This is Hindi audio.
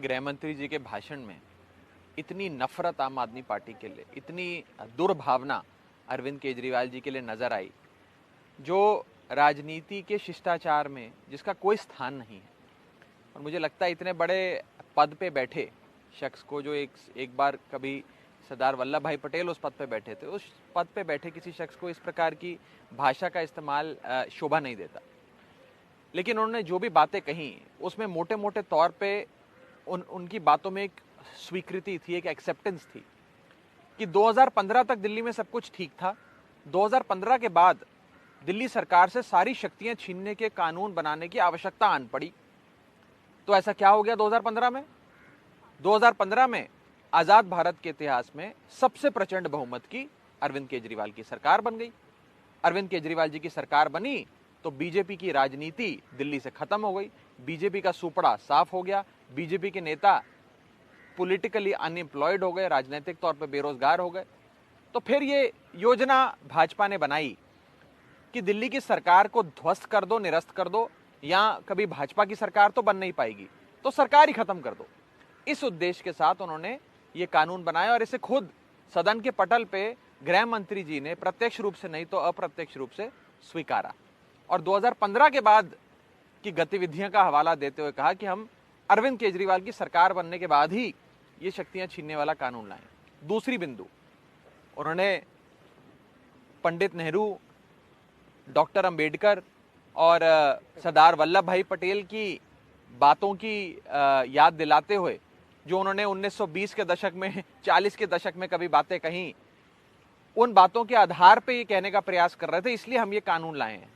गृह मंत्री जी के भाषण में इतनी नफरत आम आदमी पार्टी के लिए, इतनी दुर्भावना अरविंद केजरीवाल जी के लिए नजर आई, जो राजनीति के शिष्टाचार में जिसका कोई स्थान नहीं है। और मुझे लगता है इतने बड़े पद पे बैठे शख्स को, जो एक बार कभी सरदार वल्लभ भाई पटेल उस पद पे बैठे थे, उस पद पे बैठे किसी शख्स को इस प्रकार की भाषा का इस्तेमाल शोभा नहीं देता। लेकिन उन्होंने जो भी बातें कही उसमें मोटे मोटे तौर पे उनकी बातों में एक स्वीकृति थी, एक एक्सेप्टेंस थी कि 2015 तक दिल्ली में सब कुछ ठीक था। 2015 के बाद दिल्ली सरकार से सारी शक्तियां छीनने के कानून बनाने की आवश्यकता आन पड़ी। तो ऐसा क्या हो गया 2015 में? 2015 में आजाद भारत के इतिहास में सबसे प्रचंड बहुमत की अरविंद केजरीवाल की सरकार बन गई। अरविंद केजरीवाल जी की सरकार बनी तो बीजेपी की राजनीति दिल्ली से खत्म हो गई, बीजेपी का सुपड़ा साफ हो गया, बीजेपी के नेता पॉलिटिकली अनएम्प्लॉयड हो गए, राजनीतिक तौर पर बेरोजगार हो गए। तो फिर ये योजना भाजपा ने बनाई कि दिल्ली की सरकार को ध्वस्त कर दो, निरस्त कर दो, या कभी भाजपा की सरकार तो बन नहीं पाएगी तो सरकार ही खत्म कर दो। इस उद्देश्य के साथ उन्होंने ये कानून बनाया और इसे खुद सदन के पटल पे गृह मंत्री जी ने प्रत्यक्ष रूप से नहीं तो अप्रत्यक्ष रूप से स्वीकारा और 2015 के बाद की गतिविधियों का हवाला देते हुए कहा कि हम अरविंद केजरीवाल की सरकार बनने के बाद ही ये शक्तियां छीनने वाला कानून लाए। दूसरी बिंदु, उन्होंने पंडित नेहरू, डॉक्टर अंबेडकर और सरदार वल्लभ भाई पटेल की बातों की याद दिलाते हुए जो उन्होंने 1920 के दशक में, 40 के दशक में कभी बातें कहीं, उन बातों के आधार पे ये कहने का प्रयास कर रहे थे इसलिए हम ये कानून लाए हैं।